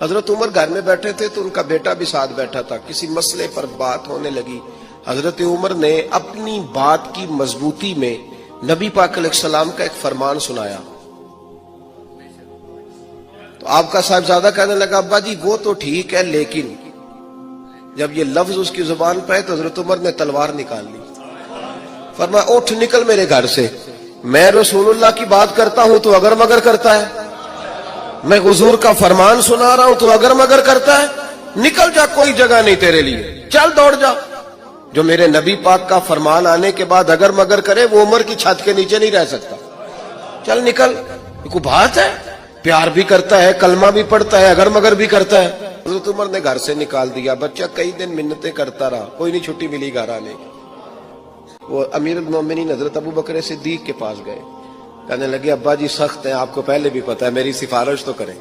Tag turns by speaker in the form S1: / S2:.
S1: حضرت عمر گھر میں بیٹھے تھے تو ان کا بیٹا بھی ساتھ بیٹھا تھا. کسی مسئلے پر بات ہونے لگی. حضرت عمر نے اپنی بات کی مضبوطی میں نبی پاک علیہ السلام کا ایک فرمان سنایا. تو آپ کا صاحبزادہ کہنے لگا ابا جی وہ تو ٹھیک ہے, لیکن جب یہ لفظ اس کی زبان پہ ہے تو حضرت عمر نے تلوار نکال لی. فرمایا اٹھ نکل میرے گھر سے, میں رسول اللہ کی بات کرتا ہوں تو اگر مگر کرتا ہے, میں حضور کا فرمان سنا رہا ہوں تو اگر مگر کرتا ہے, نکل جا, کوئی جگہ نہیں تیرے لیے, چل دوڑ جا. جو میرے نبی پاک کا فرمان آنے کے بعد اگر مگر کرے وہ عمر کی چھت کے نیچے نہیں رہ سکتا. چل نکل. کوئی بات ہے, پیار بھی کرتا ہے, کلمہ بھی پڑھتا ہے, اگر مگر بھی کرتا ہے. حضرت عمر نے گھر سے نکال دیا. بچہ کئی دن منتیں کرتا رہا, کوئی نہیں چھٹی ملی گھر آنے کی. وہ امیر المومنین حضرت ابو بکر صدیق کے پاس گئے, کہنے لگے ابا جی سخت ہیں, آپ کو پہلے بھی پتا ہے, میری سفارش تو کریں.